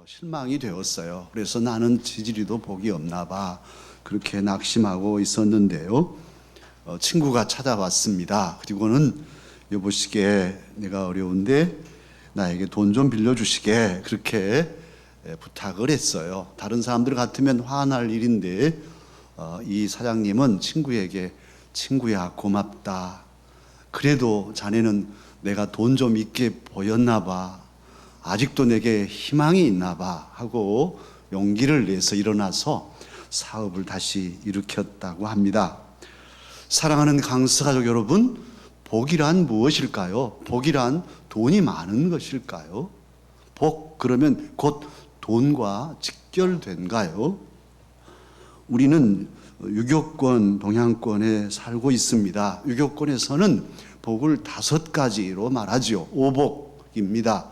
실망이 되었어요. 그래서 나는 지지리도 복이 없나 봐. 그렇게 낙심하고 있었는데요. 친구가 찾아왔습니다. 그리고는 여보시게 내가 어려운데 나에게 돈 좀 빌려주시게 그렇게 부탁을 했어요. 다른 사람들 같으면 화날 일인데 이 사장님은 친구에게 친구야 고맙다. 그래도 자네는 내가 돈 좀 있게 보였나 봐. 아직도 내게 희망이 있나 봐 하고 용기를 내서 일어나서 사업을 다시 일으켰다고 합니다. 사랑하는 강스 가족 여러분, 복이란 무엇일까요? 복이란 돈이 많은 것일까요? 복 그러면 곧 돈과 직결된가요? 우리는 유교권, 동양권에 살고 있습니다. 유교권에서는 복을 5가지로 말하죠. 오복입니다.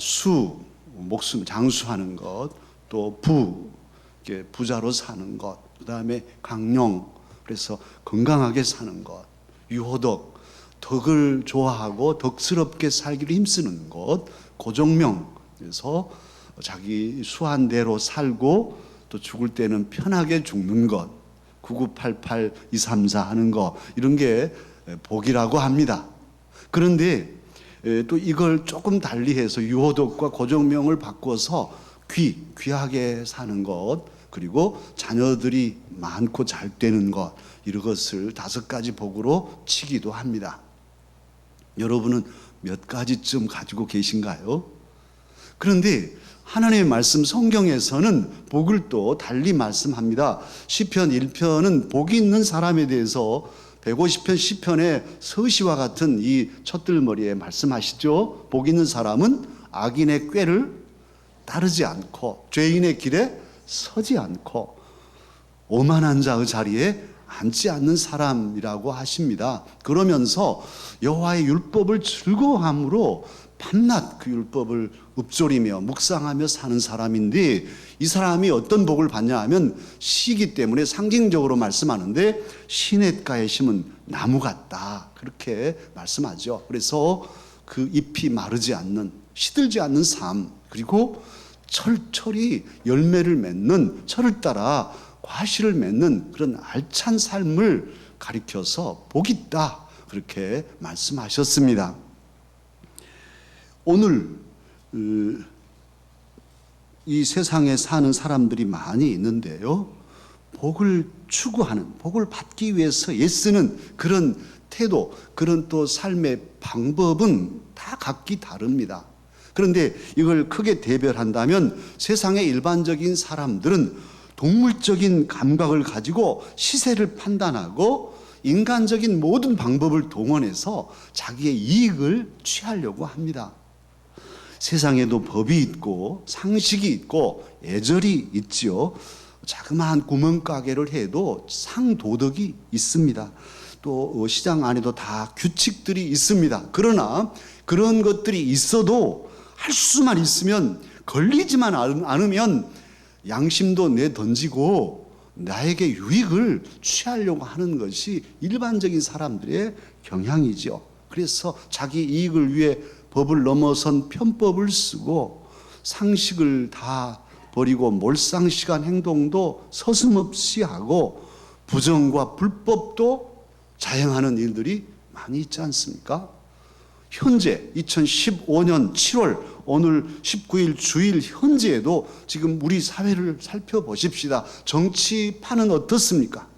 수, 목숨 장수하는 것, 또 부, 부자로 사는 것, 그 다음에 강령, 그래서 건강하게 사는 것, 유호덕, 덕을 좋아하고 덕스럽게 살기를 힘쓰는 것, 고정명, 그래서 자기 수한 대로 살고 또 죽을 때는 편하게 죽는 것, 9988, 234 하는 것, 이런 게 복이라고 합니다. 그런데 또 이걸 조금 달리해서 유호덕과 고정명을 바꿔서 귀하게 사는 것, 그리고 자녀들이 많고 잘 되는 것, 이런 것을 5가지 복으로 치기도 합니다. 여러분은 몇 가지쯤 가지고 계신가요? 그런데 하나님의 말씀 성경에서는 복을 또 달리 말씀합니다. 시편 1편은 복이 있는 사람에 대해서 150편 시편의 서시와 같은 이 첫들머리에 말씀하시죠. 복 있는 사람은 악인의 꾀를 따르지 않고 죄인의 길에 서지 않고 오만한 자의 자리에 앉지 않는 사람이라고 하십니다. 그러면서 여호와의 율법을 즐거워함으로 밤낮 그 율법을 읊조리며 묵상하며 사는 사람인데, 이 사람이 어떤 복을 받냐 하면 시기 때문에 상징적으로 말씀하는데 시냇가에 심은 나무 같다, 그렇게 말씀하죠. 그래서 그 잎이 마르지 않는, 시들지 않는 삶, 그리고 철철이 열매를 맺는, 철을 따라 과실을 맺는 그런 알찬 삶을 가리켜서 복이 있다, 그렇게 말씀하셨습니다. 오늘 이 세상에 사는 사람들이 많이 있는데요, 복을 추구하는, 복을 받기 위해서 애쓰는 그런 태도, 그런 또 삶의 방법은 다 각기 다릅니다. 그런데 이걸 크게 대별한다면 세상의 일반적인 사람들은 동물적인 감각을 가지고 시세를 판단하고 인간적인 모든 방법을 동원해서 자기의 이익을 취하려고 합니다. 세상에도 법이 있고 상식이 있고 예절이 있지요. 자그마한 구멍가게를 해도 상도덕이 있습니다. 또 시장 안에도 다 규칙들이 있습니다. 그러나 그런 것들이 있어도 할 수만 있으면, 걸리지만 않으면 양심도 내던지고 나에게 유익을 취하려고 하는 것이 일반적인 사람들의 경향이죠. 그래서 자기 이익을 위해 법을 넘어선 편법을 쓰고 상식을 다 버리고 몰상식한 행동도 서슴없이 하고 부정과 불법도 자행하는 일들이 많이 있지 않습니까? 현재 2015년 7월 오늘 19일 주일 현재에도 지금 우리 사회를 살펴보십시다. 정치판은 어떻습니까?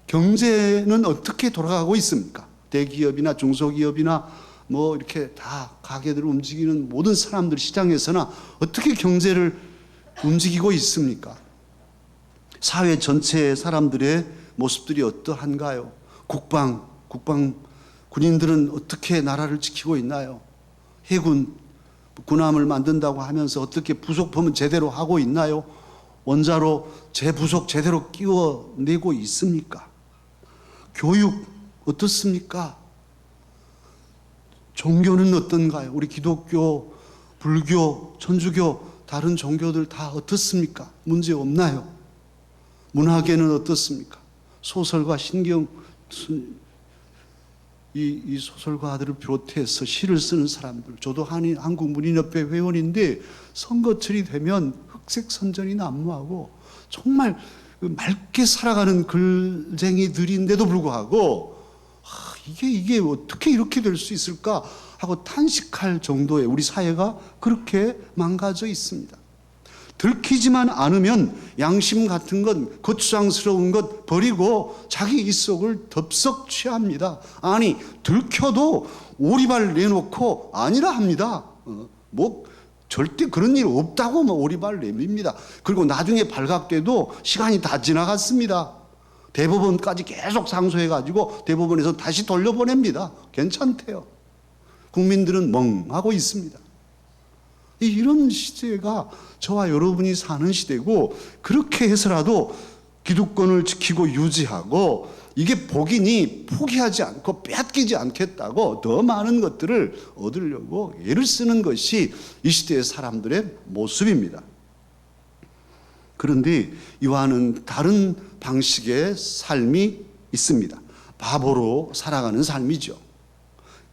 경제는 어떻게 돌아가고 있습니까? 대기업이나 중소기업이나 뭐 이렇게 다 가게들을 움직이는 모든 사람들, 시장에서나 어떻게 경제를 움직이고 있습니까? 사회 전체의 사람들의 모습들이 어떠한가요? 국방 군인들은 어떻게 나라를 지키고 있나요? 해군, 군함을 만든다고 하면서 어떻게 부속품은 제대로 하고 있나요? 원자로 재부속 제대로 끼워내고 있습니까? 교육 어떻습니까? 종교는 어떤가요? 우리 기독교, 불교, 천주교, 다른 종교들 다 어떻습니까? 문제 없나요? 문화계는 어떻습니까? 소설과 신경 이 소설가들을 비롯해서 시를 쓰는 사람들, 저도 한국문인협회 회원인데 선거철이 되면 흑색 선전이 난무하고 정말 맑게 살아가는 글쟁이들인데도 불구하고 이게 어떻게 이렇게 될 수 있을까 하고 탄식할 정도의 우리 사회가 그렇게 망가져 있습니다. 들키지만 않으면 양심 같은 것, 거추장스러운 것 버리고 자기 입속을 덥석 취합니다. 아니 들켜도 오리발 내놓고 아니라 합니다. 절대 그런 일 없다고 오리발 내밉니다. 그리고 나중에 발각돼도 시간이 다 지나갔습니다. 대법원까지 계속 상소해가지고 대법원에서 다시 돌려보냅니다. 괜찮대요. 국민들은 멍하고 있습니다. 이런 시대가 저와 여러분이 사는 시대고, 그렇게 해서라도 기득권을 지키고 유지하고 이게 복이니 포기하지 않고 빼앗기지 않겠다고 더 많은 것들을 얻으려고 애를 쓰는 것이 이 시대의 사람들의 모습입니다. 그런데 이와는 다른 방식의 삶이 있습니다. 바보로 살아가는 삶이죠.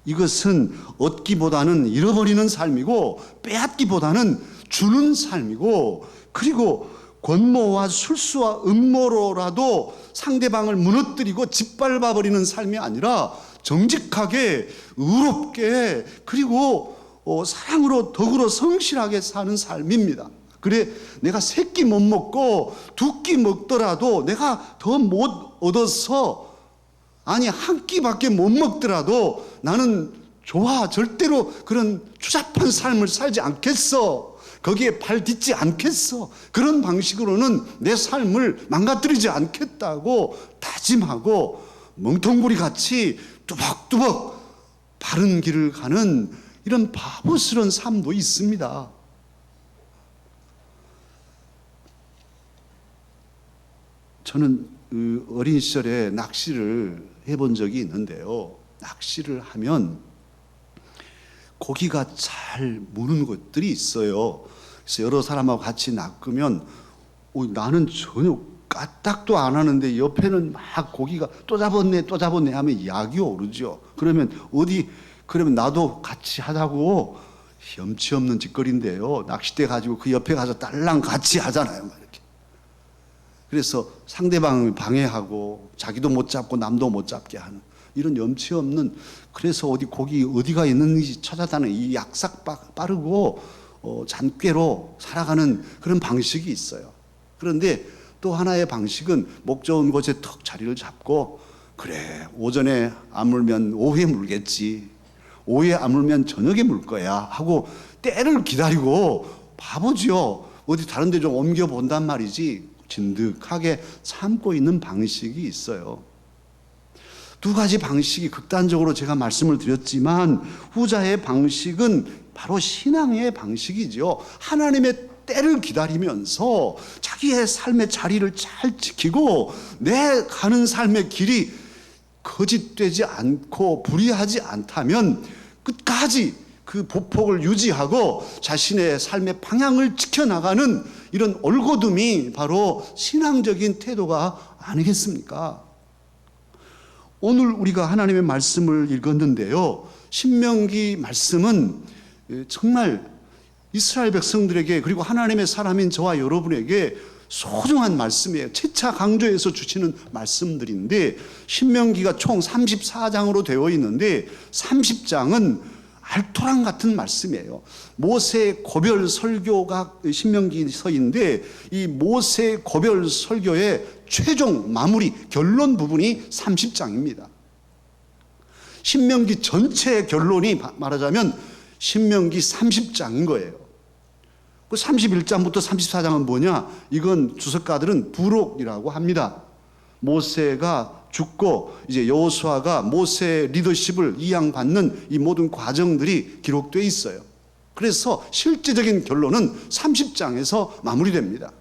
이것은 얻기보다는 잃어버리는 삶이고, 빼앗기보다는 주는 삶이고, 그리고 권모와 술수와 음모로라도 상대방을 무너뜨리고 짓밟아버리는 삶이 아니라 정직하게, 의롭게, 그리고 사랑으로 덕으로 성실하게 사는 삶입니다. 그래, 내가 세 끼 못 먹고 두 끼 먹더라도 내가 더 못 얻어서, 아니 한 끼밖에 못 먹더라도 나는 좋아, 절대로 그런 추잡한 삶을 살지 않겠어, 거기에 발 딛지 않겠어, 그런 방식으로는 내 삶을 망가뜨리지 않겠다고 다짐하고 멍텅구리 같이 뚜벅뚜벅 바른 길을 가는 이런 바보스러운 삶도 있습니다. 저는 어린 시절에 낚시를 해본 적이 있는데요. 낚시를 하면 고기가 잘 무는 것들이 있어요. 그래서 여러 사람하고 같이 낚으면 나는 전혀 까딱도 안 하는데 옆에는 막 고기가 또 잡았네 하면 약이 오르죠. 그러면 나도 같이 하자고 염치 없는 짓거리인데요. 낚싯대 가지고 그 옆에 가서 딸랑 같이 하잖아요. 이렇게. 그래서 상대방을 방해하고 자기도 못 잡고 남도 못 잡게 하는 이런 염치 없는, 그래서 고기 어디가 있는지 찾아다니는 이 약삭 빠르고 잔꾀로 살아가는 그런 방식이 있어요. 그런데 또 하나의 방식은 목 좋은 곳에 턱 자리를 잡고, 그래 오전에 안 물면 오후에 물겠지, 오후에 안 물면 저녁에 물 거야 하고 때를 기다리고, 바보지요. 어디 다른 데 좀 옮겨 본단 말이지. 진득하게 참고 있는 방식이 있어요. 두 가지 방식이 극단적으로 제가 말씀을 드렸지만, 후자의 방식은 바로 신앙의 방식이죠. 하나님의 때를 기다리면서 자기의 삶의 자리를 잘 지키고 내 가는 삶의 길이 거짓되지 않고 불의하지 않다면 끝까지 그 보폭을 유지하고 자신의 삶의 방향을 지켜나가는 이런 올곧음이 바로 신앙적인 태도가 아니겠습니까? 오늘 우리가 하나님의 말씀을 읽었는데요. 신명기 말씀은 정말 이스라엘 백성들에게, 그리고 하나님의 사람인 저와 여러분에게 소중한 말씀이에요. 재차 강조해서 주시는 말씀들인데, 신명기가 총 34장으로 되어 있는데 30장은 알토란 같은 말씀이에요. 모세 고별 설교가 신명기서인데, 이 모세 고별 설교의 최종 마무리 결론 부분이 30장입니다. 신명기 전체의 결론이 말하자면 신명기 30장인 거예요. 그 31장부터 34장은 뭐냐? 이건 주석가들은 부록이라고 합니다. 모세가 죽고 이제 여호수아가 모세 리더십을 이양받는 이 모든 과정들이 기록되어 있어요. 그래서 실제적인 결론은 30장에서 마무리됩니다.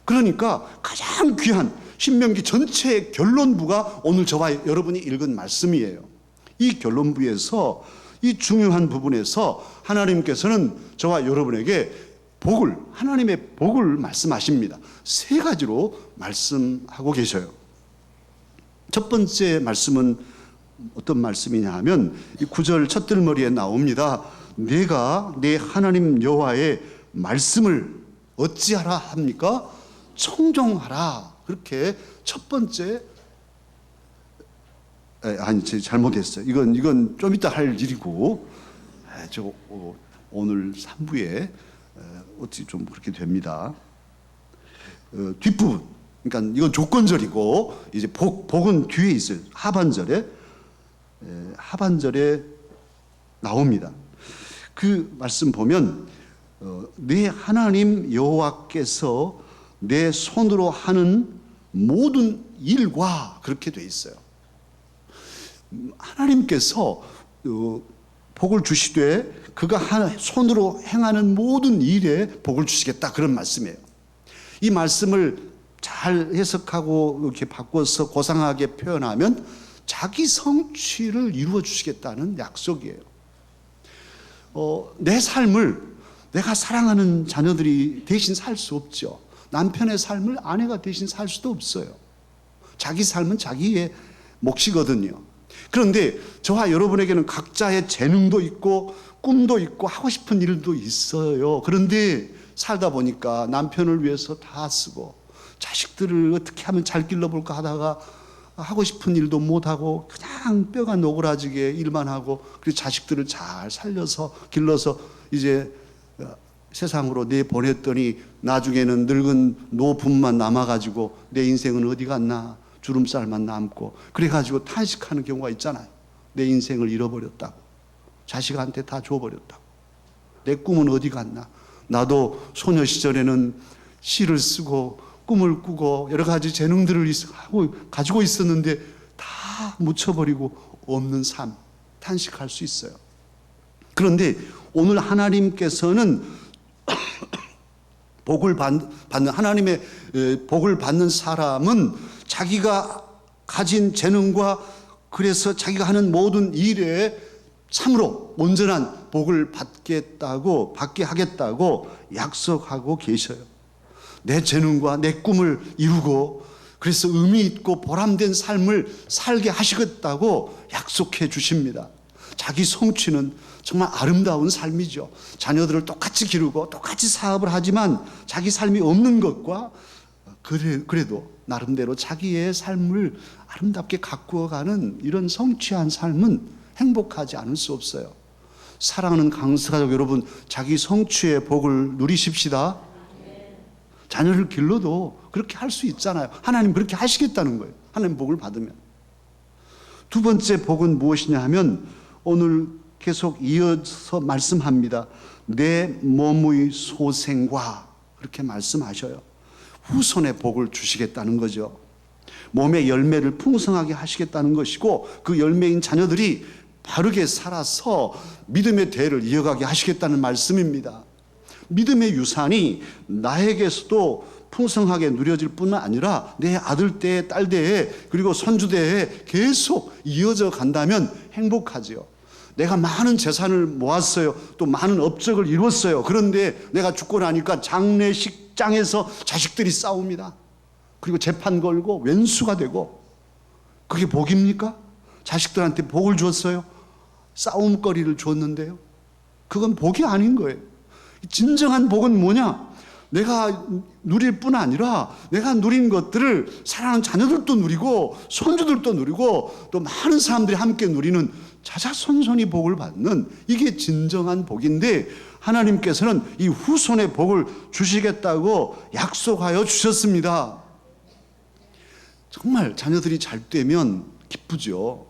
그러니까 가장 귀한 신명기 전체의 결론부가 오늘 저와 여러분이 읽은 말씀이에요. 이 결론부에서, 이 중요한 부분에서 하나님께서는 저와 여러분에게 하나님의 복을 말씀하십니다. 세 가지로 말씀하고 계셔요. 첫 번째 말씀은 어떤 말씀이냐 하면 이 9절 첫들머리에 나옵니다. 내가 내 하나님 여호와의 말씀을 어찌하라 합니까? 청종하라. 그렇게 첫 번째, 아니 잘못했어요. 이건 좀 이따 할 일이고, 저 오늘 3부에 어찌 좀 그렇게 됩니다. 뒷부분, 그러니까 이건 조건절이고 이제 복은 뒤에 있어요. 하반절에 나옵니다. 그 말씀 보면 내 하나님 여호와께서 내 손으로 하는 모든 일과 그렇게 돼 있어요. 하나님께서 복을 주시되 그가 손으로 행하는 모든 일에 복을 주시겠다, 그런 말씀이에요. 이 말씀을 잘 해석하고 이렇게 바꿔서 고상하게 표현하면 자기 성취를 이루어 주시겠다는 약속이에요. 내 삶을 내가 사랑하는 자녀들이 대신 살 수 없죠. 남편의 삶을 아내가 대신 살 수도 없어요. 자기 삶은 자기의 몫이거든요. 그런데 저와 여러분에게는 각자의 재능도 있고 꿈도 있고 하고 싶은 일도 있어요. 그런데 살다 보니까 남편을 위해서 다 쓰고 자식들을 어떻게 하면 잘 길러볼까 하다가 하고 싶은 일도 못하고 그냥 뼈가 노그라지게 일만 하고, 그리고 자식들을 잘 살려서 길러서 이제 세상으로 내보냈더니 나중에는 늙은 노분만 남아가지고 내 인생은 어디 갔나, 주름살만 남고, 그래가지고 탄식하는 경우가 있잖아요. 내 인생을 잃어버렸다고, 자식한테 다 줘버렸다고, 내 꿈은 어디 갔나. 나도 소녀 시절에는 시를 쓰고 꿈을 꾸고 여러 가지 재능들을 가지고 있었는데 다 묻혀버리고 없는 삶, 탄식할 수 있어요. 그런데 오늘 하나님께서는 하나님의 복을 받는 사람은 자기가 가진 재능과 그래서 자기가 하는 모든 일에 참으로 온전한 복을 받게 하겠다고 약속하고 계셔요. 내 재능과 내 꿈을 이루고 그래서 의미 있고 보람된 삶을 살게 하시겠다고 약속해 주십니다. 자기 성취는 정말 아름다운 삶이죠. 자녀들을 똑같이 기르고 똑같이 사업을 하지만 자기 삶이 없는 것과 그래도 나름대로 자기의 삶을 아름답게 가꾸어가는 이런 성취한 삶은 행복하지 않을 수 없어요. 사랑하는 강서가족 여러분, 자기 성취의 복을 누리십시다. 자녀를 길러도 그렇게 할 수 있잖아요. 하나님 그렇게 하시겠다는 거예요. 하나님 복을 받으면. 두 번째 복은 무엇이냐 하면 오늘 계속 이어서 말씀합니다. 내 몸의 소생과 그렇게 말씀하셔요. 후손의 복을 주시겠다는 거죠. 몸의 열매를 풍성하게 하시겠다는 것이고 그 열매인 자녀들이 바르게 살아서 믿음의 대를 이어가게 하시겠다는 말씀입니다. 믿음의 유산이 나에게서도 풍성하게 누려질 뿐만 아니라 내 아들 때에 딸 때에 그리고 손주 때에 계속 이어져 간다면 행복하지요. 내가 많은 재산을 모았어요. 또 많은 업적을 이뤘어요. 그런데 내가 죽고 나니까 장례식장에서 자식들이 싸웁니다. 그리고 재판 걸고 왼수가 되고, 그게 복입니까? 자식들한테 복을 줬어요. 싸움거리를 줬는데요. 그건 복이 아닌 거예요. 진정한 복은 뭐냐? 내가 누릴 뿐 아니라 내가 누린 것들을 사랑하는 자녀들도 누리고 손주들도 누리고 또 많은 사람들이 함께 누리는 자자손손이 복을 받는, 이게 진정한 복인데 하나님께서는 이 후손의 복을 주시겠다고 약속하여 주셨습니다. 정말 자녀들이 잘 되면 기쁘죠.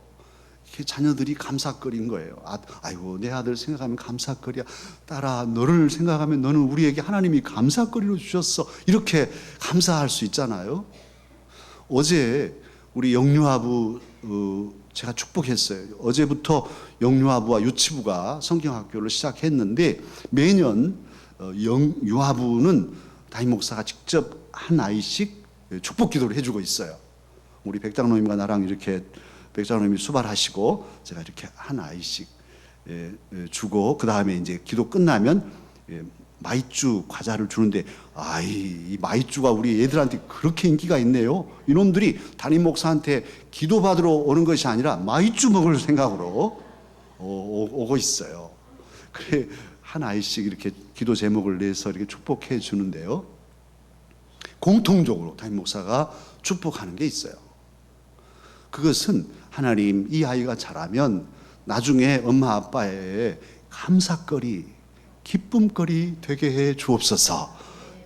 자녀들이 감사거리인 거예요. 아이고 내 아들 생각하면 감사거리야. 딸아 너를 생각하면 너는 우리에게 하나님이 감사거리로 주셨어. 이렇게 감사할 수 있잖아요. 어제 우리 영유아부 제가 축복했어요. 어제부터 영유아부와 유치부가 성경학교를 시작했는데 매년 유아부는 담임 목사가 직접 한 아이씩 축복 기도를 해주고 있어요. 우리 백장로님과 나랑 이렇게 백장로님이 수발하시고 제가 이렇게 한 아이씩 주고 그 다음에 이제 기도 끝나면 마이쮸 과자를 주는데 이 마이쮸가 우리 애들한테 그렇게 인기가 있네요. 이놈들이 담임 목사한테 기도받으러 오는 것이 아니라 마이쮸 먹을 생각으로 오고 있어요. 그래 한 아이씩 이렇게 기도 제목을 내서 이렇게 축복해 주는데요. 공통적으로 담임 목사가 축복하는 게 있어요. 그것은 하나님, 이 아이가 자라면 나중에 엄마 아빠의 감사거리, 기쁨거리 되게 해 주옵소서,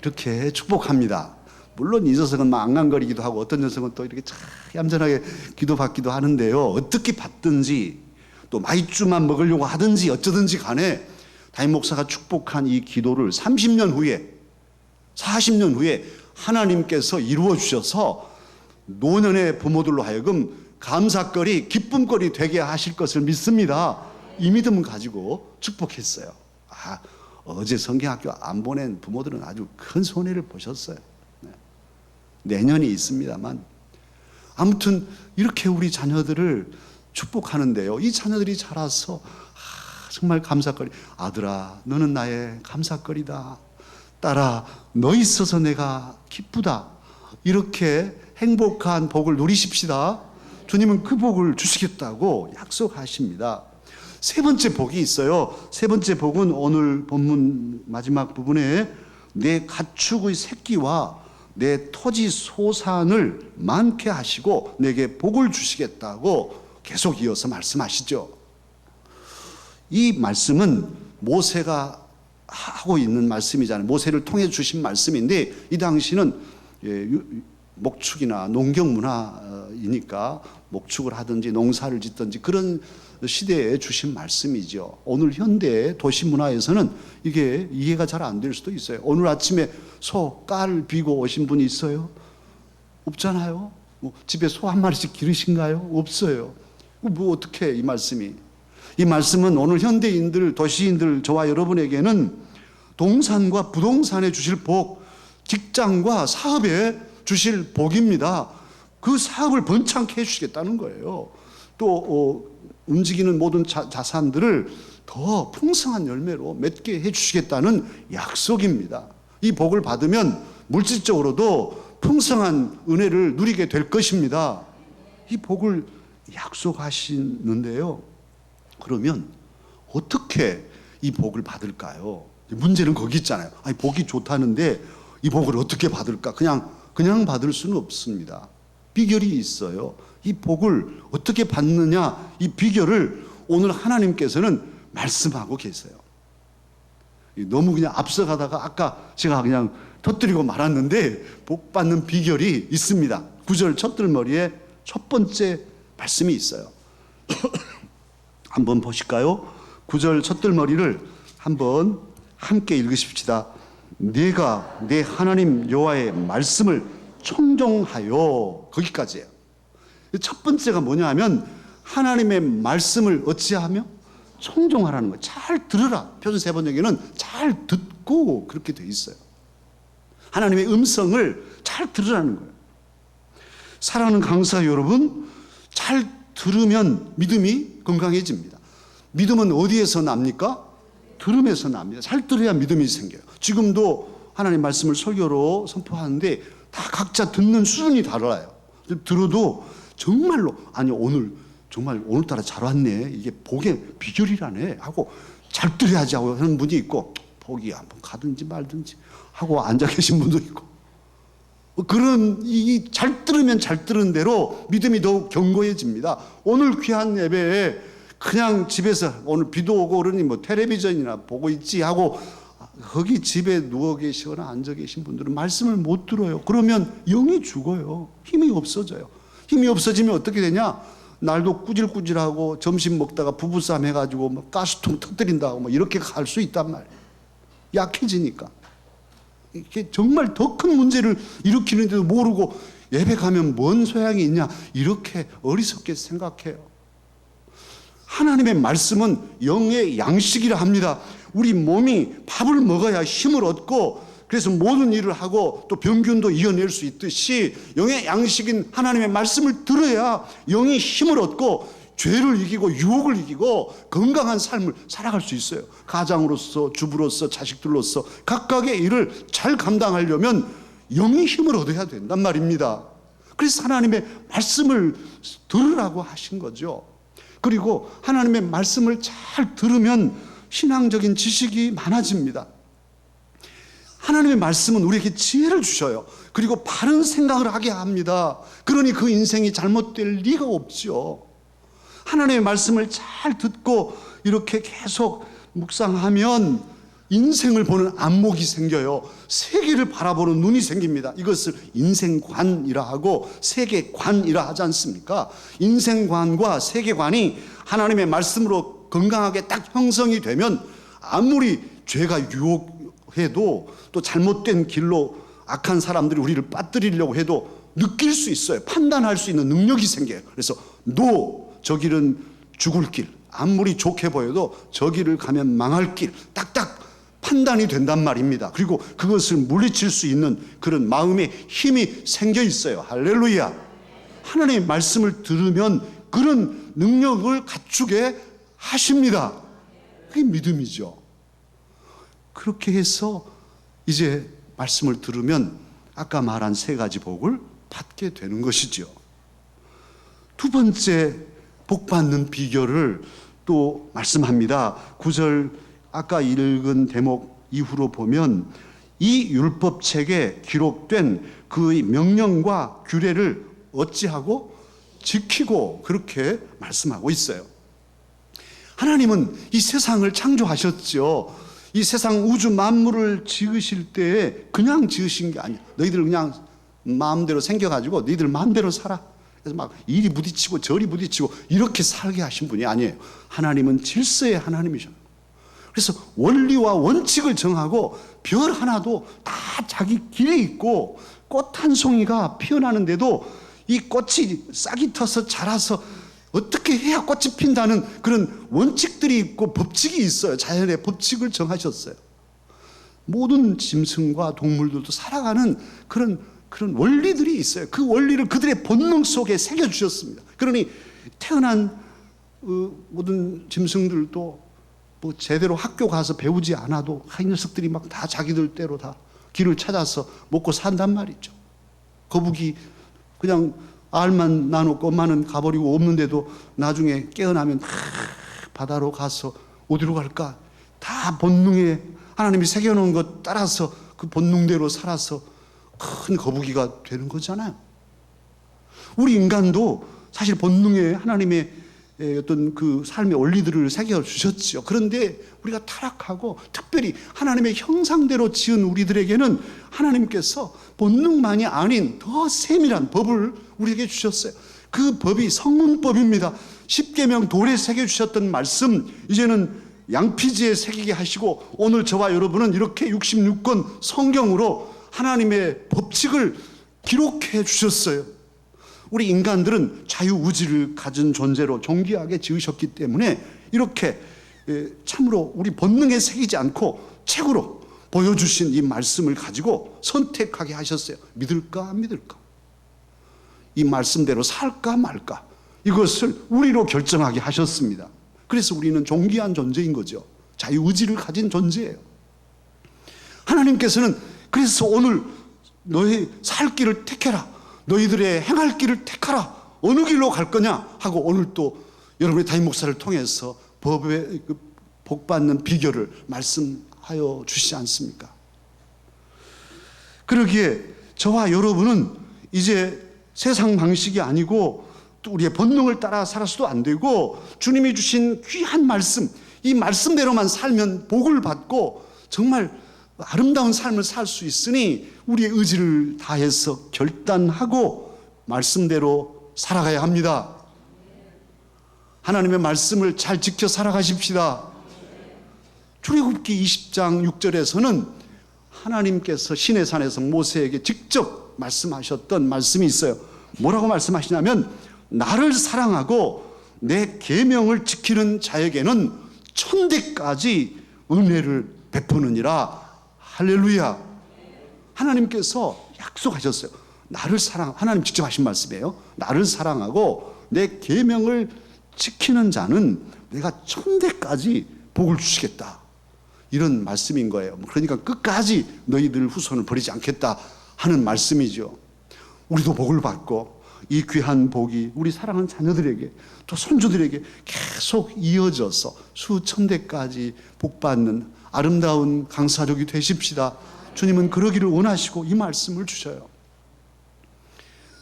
이렇게 축복합니다. 물론 이 녀석은 막 앙앙거리기도 하고 어떤 녀석은 또 이렇게 참 얌전하게 기도받기도 하는데요. 어떻게 받든지 또 마이쮸만 먹으려고 하든지 어쩌든지 간에 담임 목사가 축복한 이 기도를 30년 후에 40년 후에 하나님께서 이루어 주셔서 노년의 부모들로 하여금 감사거리, 기쁨거리 되게 하실 것을 믿습니다. 이 믿음을 가지고 축복했어요. 어제 성경학교 안 보낸 부모들은 아주 큰 손해를 보셨어요. 내년이 있습니다만 아무튼 이렇게 우리 자녀들을 축복하는데요. 이 자녀들이 자라서 정말 감사거리. 아들아, 너는 나의 감사거리다. 딸아, 너 있어서 내가 기쁘다. 이렇게 행복한 복을 누리십시다. 주님은 그 복을 주시겠다고 약속하십니다. 세 번째 복이 있어요. 세 번째 복은 오늘 본문 마지막 부분에 내 가축의 새끼와 내 토지 소산을 많게 하시고 내게 복을 주시겠다고 계속 이어서 말씀하시죠. 이 말씀은 모세가 하고 있는 말씀이잖아요. 모세를 통해 주신 말씀인데 이 당시는 목축이나 농경 문화이니까 목축을 하든지 농사를 짓든지 그런 시대에 주신 말씀이죠. 오늘 현대 도시 문화에서는 이게 이해가 잘 안 될 수도 있어요. 오늘 아침에 소 깔 비고 오신 분이 있어요? 없잖아요. 집에 소 한 마리씩 기르신가요? 없어요. 어떻게 이 말씀이? 이 말씀은 오늘 현대인들, 도시인들, 저와 여러분에게는 동산과 부동산에 주실 복, 직장과 사업에 주실 복입니다. 그 사업을 번창케 해주시겠다는 거예요. 또 움직이는 모든 자산들을 더 풍성한 열매로 맺게 해주시겠다는 약속입니다. 이 복을 받으면 물질적으로도 풍성한 은혜를 누리게 될 것입니다. 이 복을 약속하시는데요. 그러면 어떻게 이 복을 받을까요? 문제는 거기 있잖아요. 복이 좋다는데 이 복을 어떻게 받을까? 그냥 받을 수는 없습니다. 비결이 있어요. 이 복을 어떻게 받느냐, 이 비결을 오늘 하나님께서는 말씀하고 계세요. 너무 그냥 앞서가다가 아까 제가 그냥 터뜨리고 말았는데 복 받는 비결이 있습니다. 9절 첫들머리에 첫 번째 말씀이 있어요. 한번 보실까요? 9절 첫들머리를 한번 함께 읽으십시다. 내가 내 하나님 여호와의 말씀을 청종하여, 거기까지예요. 첫 번째가 뭐냐 하면 하나님의 말씀을 어찌하며 청종하라는 거예요. 잘 들으라. 표준 세번역에는 잘 듣고 그렇게 돼 있어요. 하나님의 음성을 잘 들으라는 거예요. 사랑하는 강사 여러분, 잘 들으면 믿음이 건강해집니다. 믿음은 어디에서 납니까? 들음에서 납니다. 잘 들어야 믿음이 생겨요. 지금도 하나님 말씀을 설교로 선포하는데 다 각자 듣는 수준이 달라요. 들어도 정말로 오늘 정말 오늘따라 잘 왔네, 이게 복의 비결이라네 하고 잘 들어야지 하고 하는 분이 있고, 복이 한번 가든지 말든지 하고 앉아 계신 분도 있고, 그런 이 잘 들으면 잘 들은 대로 믿음이 더욱 견고해집니다. 오늘 귀한 예배에 그냥 집에서 오늘 비도 오고 그러니 텔레비전이나 보고 있지 하고 거기 집에 누워 계시거나 앉아 계신 분들은 말씀을 못 들어요. 그러면 영이 죽어요. 힘이 없어져요. 힘이 없어지면 어떻게 되냐? 날도 꾸질꾸질하고 점심 먹다가 부부싸움 해가지고 가스통 터뜨린다고 이렇게 갈 수 있단 말이에요. 약해지니까. 이게 정말 더 큰 문제를 일으키는데도 모르고 예배 가면 뭔 소양이 있냐, 이렇게 어리석게 생각해요. 하나님의 말씀은 영의 양식이라 합니다. 우리 몸이 밥을 먹어야 힘을 얻고 그래서 모든 일을 하고 또 병균도 이겨낼 수 있듯이 영의 양식인 하나님의 말씀을 들어야 영이 힘을 얻고 죄를 이기고 유혹을 이기고 건강한 삶을 살아갈 수 있어요. 가장으로서, 주부로서, 자식들로서 각각의 일을 잘 감당하려면 영의 힘을 얻어야 된단 말입니다. 그래서 하나님의 말씀을 들으라고 하신 거죠. 그리고 하나님의 말씀을 잘 들으면 신앙적인 지식이 많아집니다. 하나님의 말씀은 우리에게 지혜를 주셔요. 그리고 바른 생각을 하게 합니다. 그러니 그 인생이 잘못될 리가 없죠. 하나님의 말씀을 잘 듣고 이렇게 계속 묵상하면 인생을 보는 안목이 생겨요. 세계를 바라보는 눈이 생깁니다. 이것을 인생관이라 하고 세계관이라 하지 않습니까? 인생관과 세계관이 하나님의 말씀으로 건강하게 딱 형성이 되면 아무리 죄가 유혹해도 또 잘못된 길로 악한 사람들이 우리를 빠뜨리려고 해도 느낄 수 있어요. 판단할 수 있는 능력이 생겨요. 그래서 저 길은 죽을 길, 아무리 좋게 보여도 저 길을 가면 망할 길, 딱딱 판단이 된단 말입니다. 그리고 그것을 물리칠 수 있는 그런 마음의 힘이 생겨 있어요. 할렐루야. 하나님의 말씀을 들으면 그런 능력을 갖추게 하십니다. 그게 믿음이죠. 그렇게 해서 이제 말씀을 들으면 아까 말한 세 가지 복을 받게 되는 것이죠. 두 번째 복 받는 비결을 또 말씀합니다. 9절 아까 읽은 대목 이후로 보면 이 율법책에 기록된 그 명령과 규례를 어찌하고 지키고 그렇게 말씀하고 있어요. 하나님은 이 세상을 창조하셨죠. 이 세상 우주 만물을 지으실 때에 그냥 지으신 게 아니야. 너희들 그냥 마음대로 생겨가지고 너희들 마음대로 살아. 그래서 막 이리 부딪히고 저리 부딪히고 이렇게 살게 하신 분이 아니에요. 하나님은 질서의 하나님이셔요. 그래서 원리와 원칙을 정하고 별 하나도 다 자기 길에 있고 꽃 한 송이가 피어나는데도 이 꽃이 싹이 터서 자라서 어떻게 해야 꽃이 핀다는 그런 원칙들이 있고 법칙이 있어요. 자연의 법칙을 정하셨어요. 모든 짐승과 동물들도 살아가는 그런 원리들이 있어요. 그 원리를 그들의 본능 속에 새겨주셨습니다. 그러니 태어난 모든 짐승들도 뭐 제대로 학교 가서 배우지 않아도 이 녀석들이 막 다 자기들 대로 다 길을 찾아서 먹고 산단 말이죠. 거북이 그냥 알만 나누고 엄마는 가버리고 없는데도 나중에 깨어나면 다 바다로 가서 어디로 갈까? 다 본능에 하나님이 새겨놓은 것 따라서 그 본능대로 살아서 큰 거북이가 되는 거잖아요. 우리 인간도 사실 본능에 하나님의 어떤 그 삶의 원리들을 새겨주셨죠. 그런데 우리가 타락하고 특별히 하나님의 형상대로 지은 우리들에게는 하나님께서 본능만이 아닌 더 세밀한 법을 우리에게 주셨어요. 그 법이 성문법입니다. 십계명 돌에 새겨주셨던 말씀 이제는 양피지에 새기게 하시고 오늘 저와 여러분은 이렇게 66권 성경으로 하나님의 법칙을 기록해 주셨어요. 우리 인간들은 자유의지를 가진 존재로 존귀하게 지으셨기 때문에 이렇게 참으로 우리 본능에 새기지 않고 책으로 보여주신 이 말씀을 가지고 선택하게 하셨어요. 믿을까 안 믿을까? 이 말씀대로 살까 말까? 이것을 우리로 결정하게 하셨습니다. 그래서 우리는 존귀한 존재인 거죠. 자유의지를 가진 존재예요. 하나님께서는 그래서 오늘 너희 살 길을 택해라. 너희들의 행할 길을 택하라. 어느 길로 갈 거냐 하고 오늘 또 여러분의 담임 목사를 통해서 법의 복 받는 비결을 말씀하여 주시지 않습니까? 그러기에 저와 여러분은 이제 세상 방식이 아니고 또 우리의 본능을 따라 살아서도 안 되고 주님이 주신 귀한 말씀, 이 말씀대로만 살면 복을 받고 정말 아름다운 삶을 살 수 있으니 우리의 의지를 다해서 결단하고 말씀대로 살아가야 합니다. 하나님의 말씀을 잘 지켜 살아가십시다. 출애굽기 20장 6절에서는 하나님께서 시내산에서 모세에게 직접 말씀하셨던 말씀이 있어요. 뭐라고 말씀하시냐면 나를 사랑하고 내 계명을 지키는 자에게는 천대까지 은혜를 베푸느니라. 할렐루야. 하나님께서 약속하셨어요. 나를 사랑, 하나님 직접 하신 말씀이에요. 나를 사랑하고 내 계명을 지키는 자는 내가 천대까지 복을 주시겠다. 이런 말씀인 거예요. 그러니까 끝까지 너희들 후손을 버리지 않겠다 하는 말씀이죠. 우리도 복을 받고 이 귀한 복이 우리 사랑하는 자녀들에게 또 손주들에게 계속 이어져서 수천대까지 복받는 아름다운 강사족이 되십시다. 주님은 그러기를 원하시고 이 말씀을 주셔요.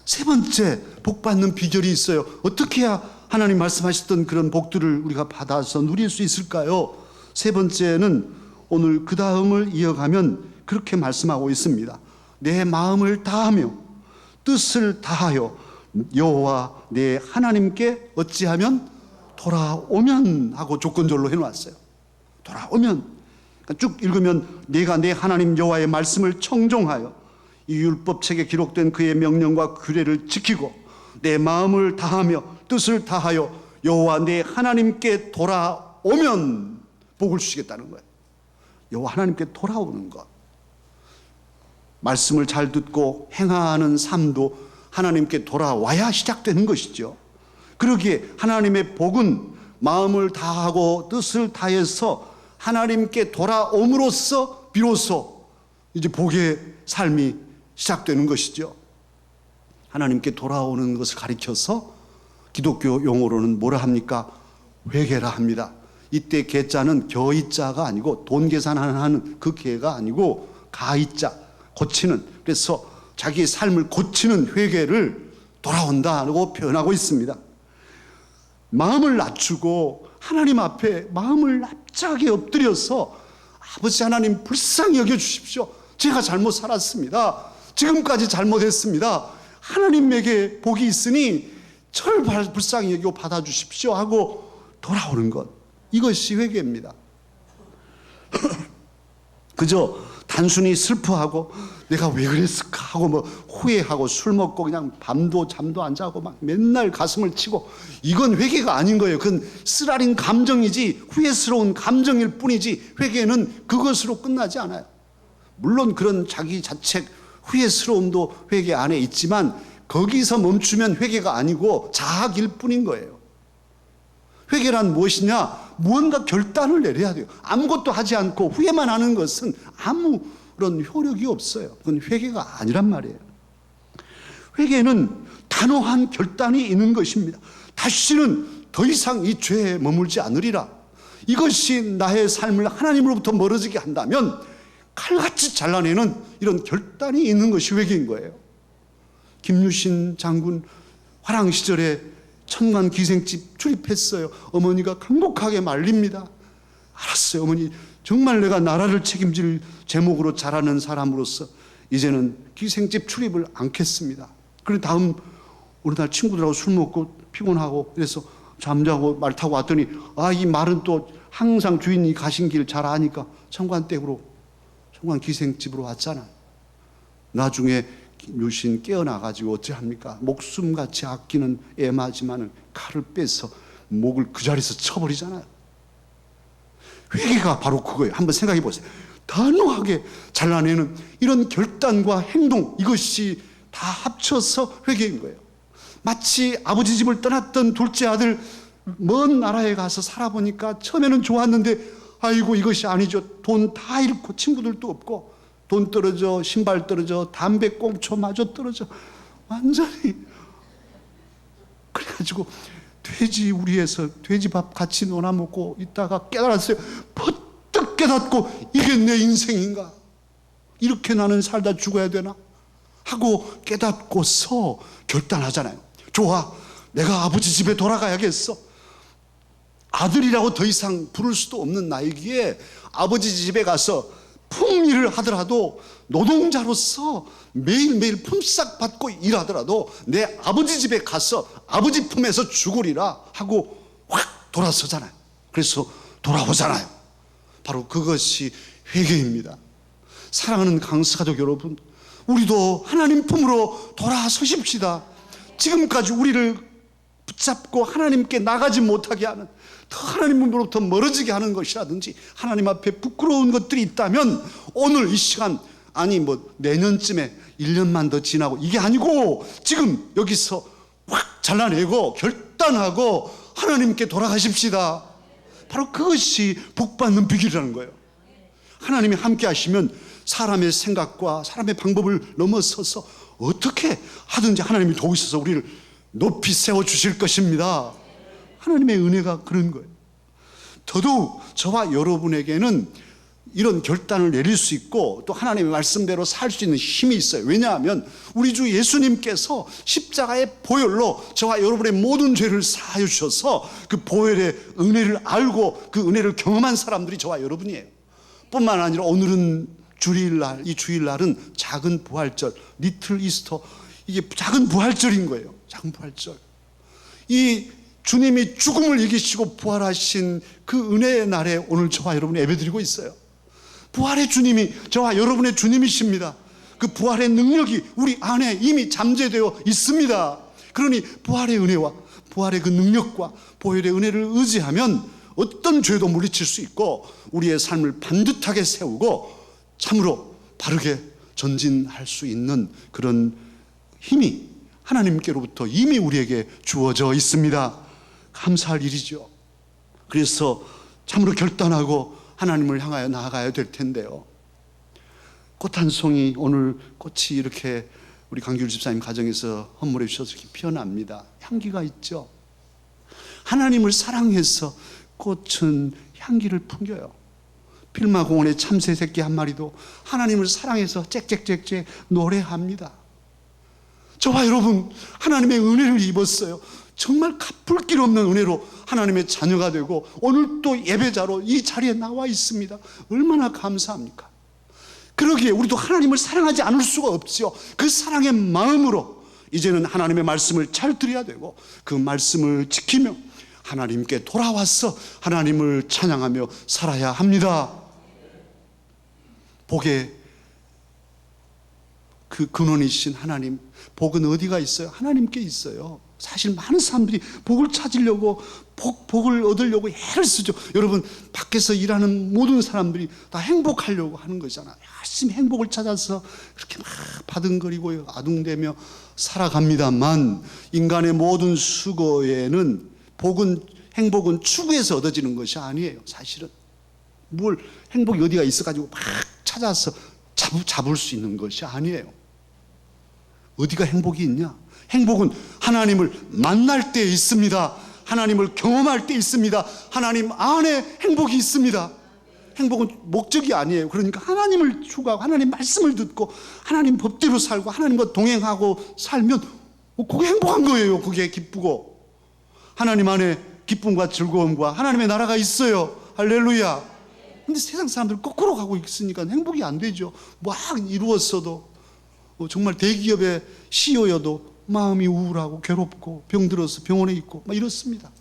세 번째 복받는 비결이 있어요. 어떻게 해야 하나님 말씀하셨던 그런 복들을 우리가 받아서 누릴 수 있을까요? 세 번째는 오늘 그 다음을 이어가면 그렇게 말씀하고 있습니다. 내 마음을 다하며 뜻을 다하여 여호와 내 하나님께 어찌하면 돌아오면 하고 조건절로 해놓았어요. 돌아오면. 그러니까 쭉 읽으면 내가 내 하나님 여호와의 말씀을 청종하여 이 율법책에 기록된 그의 명령과 규례를 지키고 내 마음을 다하며 뜻을 다하여 여호와 내 하나님께 돌아오면 복을 주시겠다는 거예요. 여호와 하나님께 돌아오는 것. 말씀을 잘 듣고 행하는 삶도 하나님께 돌아와야 시작되는 것이죠. 그러기에 하나님의 복은 마음을 다하고 뜻을 다해서 하나님께 돌아옴으로써 비로소 이제 복의 삶이 시작되는 것이죠. 하나님께 돌아오는 것을 가리켜서 기독교 용어로는 뭐라 합니까? 회개라 합니다. 이때 개자는 겨이자가 아니고 돈 계산하는 그 개가 아니고 가이자, 고치는. 그래서 자기의 삶을 고치는 회개를 돌아온다고 표현하고 있습니다. 마음을 낮추고 하나님 앞에 마음을 납작하게 엎드려서 아버지 하나님 불쌍히 여겨주십시오. 제가 잘못 살았습니다. 지금까지 잘못했습니다. 하나님에게 복이 있으니 저를 불쌍히 여기고 받아주십시오 하고 돌아오는 것. 이것이 회개입니다. 그저 단순히 슬퍼하고 내가 왜 그랬을까 하고 뭐 후회하고 술 먹고 그냥 밤도 잠도 안 자고 막 맨날 가슴을 치고 이건 회개가 아닌 거예요. 그건 쓰라린 감정이지 후회스러운 감정일 뿐이지 회개는 그것으로 끝나지 않아요. 물론 그런 자기 자책 후회스러움도 회개 안에 있지만 거기서 멈추면 회개가 아니고 자학일 뿐인 거예요. 회개란 무엇이냐? 무언가 결단을 내려야 돼요. 아무것도 하지 않고 후회만 하는 것은 아무런 효력이 없어요. 그건 회개가 아니란 말이에요. 회개는 단호한 결단이 있는 것입니다. 다시는 더 이상 이 죄에 머물지 않으리라. 이것이 나의 삶을 하나님으로부터 멀어지게 한다면 칼같이 잘라내는 이런 결단이 있는 것이 회개인 거예요. 김유신 장군 화랑 시절에 천만 기생집 출입했어요. 어머니가 강곡하게 말립니다. 알았어요, 어머니. 정말 내가 나라를 책임질 제목으로 자라는 사람으로서 이제는 기생집 출입을 않겠습니다. 그런데 다음 어느 날 친구들하고 술 먹고 피곤하고 그래서 잠자고 말 타고 왔더니 이 말은 또 항상 주인이 가신 길 잘 아니까 청관댁으로 청관 기생집으로 왔잖아. 나중에 유신 깨어나가지고 어찌합니까? 목숨같이 아끼는 애마지만은 칼을 빼서 목을 그 자리에서 쳐버리잖아요. 회개가 바로 그거예요. 한번 생각해 보세요. 단호하게 잘라내는 이런 결단과 행동, 이것이 다 합쳐서 회개인 거예요. 마치 아버지 집을 떠났던 둘째 아들 먼 나라에 가서 살아보니까 처음에는 좋았는데 아이고 이것이 아니죠. 돈 다 잃고 친구들도 없고 돈 떨어져, 신발 떨어져, 담배 꽁초마저 떨어져. 완전히. 그래가지고 돼지 우리에서 돼지밥 같이 논아 먹고 있다가 깨달았어요. 퍼뜩 깨닫고 이게 내 인생인가? 이렇게 나는 살다 죽어야 되나? 하고 깨닫고서 결단하잖아요. 좋아, 내가 아버지 집에 돌아가야겠어. 아들이라고 더 이상 부를 수도 없는 나이기에 아버지 집에 가서 품일을 하더라도 노동자로서 매일매일 품삯 받고 일하더라도 내 아버지 집에 가서 아버지 품에서 죽으리라 하고 확 돌아서잖아요. 그래서 돌아오잖아요. 바로 그것이 회개입니다. 사랑하는 강사가족 여러분, 우리도 하나님 품으로 돌아서십시다. 지금까지 우리를 붙잡고 하나님께 나가지 못하게 하는, 더 하나님으로부터 멀어지게 하는 것이라든지 하나님 앞에 부끄러운 것들이 있다면 오늘 이 시간, 아니 뭐 내년쯤에 1년만 더 지나고 이게 아니고 지금 여기서 확 잘라내고 결단하고 하나님께 돌아가십시다. 바로 그것이 복받는 비결이라는 거예요. 하나님이 함께 하시면 사람의 생각과 사람의 방법을 넘어서서 어떻게 하든지 하나님이 도우셔서 우리를 높이 세워주실 것입니다. 하나님의 은혜가 그런 거예요. 더더욱 저와 여러분에게는 이런 결단을 내릴 수 있고 또 하나님의 말씀대로 살 수 있는 힘이 있어요. 왜냐하면 우리 주 예수님께서 십자가의 보혈로 저와 여러분의 모든 죄를 사하여 주셔서 그 보혈의 은혜를 알고 그 은혜를 경험한 사람들이 저와 여러분이에요. 뿐만 아니라 오늘은 주일날, 이 주일날은 작은 부활절, 리틀 이스터, 이게 작은 부활절인 거예요. 작은 부활절. 이 주님이 죽음을 이기시고 부활하신 그 은혜의 날에 오늘 저와 여러분이 예배드리고 있어요. 부활의 주님이 저와 여러분의 주님이십니다. 그 부활의 능력이 우리 안에 이미 잠재되어 있습니다. 그러니 부활의 은혜와 부활의 그 능력과 보혈의 은혜를 의지하면 어떤 죄도 물리칠 수 있고 우리의 삶을 반듯하게 세우고 참으로 바르게 전진할 수 있는 그런 힘이 하나님께로부터 이미 우리에게 주어져 있습니다. 감사할 일이죠. 그래서 참으로 결단하고 하나님을 향하여 나아가야 될 텐데요. 꽃 한 송이, 오늘 꽃이 이렇게 우리 강규일 집사님 가정에서 헌물해 주셔서 이렇게 피어납니다. 향기가 있죠. 하나님을 사랑해서 꽃은 향기를 풍겨요. 필마공원의 참새 새끼 한 마리도 하나님을 사랑해서 짹짹짹짹 노래합니다. 저와 여러분 하나님의 은혜를 입었어요. 정말 갚을 길 없는 은혜로 하나님의 자녀가 되고 오늘 또 예배자로 이 자리에 나와 있습니다. 얼마나 감사합니까? 그러기에 우리도 하나님을 사랑하지 않을 수가 없죠. 그 사랑의 마음으로 이제는 하나님의 말씀을 잘 들어야 되고 그 말씀을 지키며 하나님께 돌아와서 하나님을 찬양하며 살아야 합니다. 복의 그 근원이신 하나님, 복은 어디가 있어요? 하나님께 있어요. 사실 많은 사람들이 복을 찾으려고 복을 얻으려고 애를 쓰죠. 여러분 밖에서 일하는 모든 사람들이 다 행복하려고 하는 거잖아요. 열심히 행복을 찾아서 그렇게 막 바둥거리고 아둥대며 살아갑니다만 인간의 모든 수고에는 행복은 추구해서 얻어지는 것이 아니에요. 사실은 뭘 행복이 어디가 있어가지고 막 찾아서 잡을 수 있는 것이 아니에요. 어디가 행복이 있냐? 행복은 하나님을 만날 때 있습니다. 하나님을 경험할 때 있습니다. 하나님 안에 행복이 있습니다. 행복은 목적이 아니에요. 그러니까 하나님을 추구하고 하나님 말씀을 듣고 하나님 법대로 살고 하나님과 동행하고 살면 그게 행복한 거예요. 그게 기쁘고 하나님 안에 기쁨과 즐거움과 하나님의 나라가 있어요. 할렐루야. 근데 세상 사람들 거꾸로 가고 있으니까 행복이 안 되죠. 막 이루었어도 정말 대기업의 CEO여도 마음이 우울하고 괴롭고 병들어서 병원에 있고 막 이렇습니다.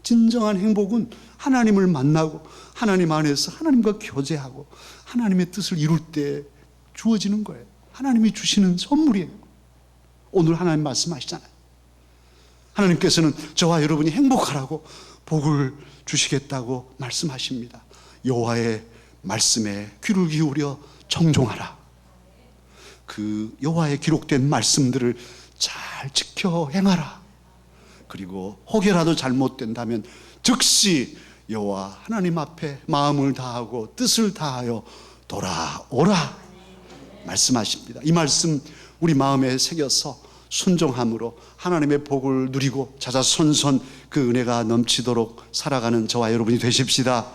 진정한 행복은 하나님을 만나고 하나님 안에서 하나님과 교제하고 하나님의 뜻을 이룰 때 주어지는 거예요. 하나님이 주시는 선물이에요. 오늘 하나님 말씀하시잖아요. 하나님께서는 저와 여러분이 행복하라고 복을 주시겠다고 말씀하십니다. 여호와의 말씀에 귀를 기울여 청종하라. 그 여호와의 기록된 말씀들을 잘 지켜 행하라. 그리고 혹여라도 잘못된다면 즉시 여호와 하나님 앞에 마음을 다하고 뜻을 다하여 돌아오라 말씀하십니다. 이 말씀 우리 마음에 새겨서 순종함으로 하나님의 복을 누리고 자자손손 그 은혜가 넘치도록 살아가는 저와 여러분이 되십시다.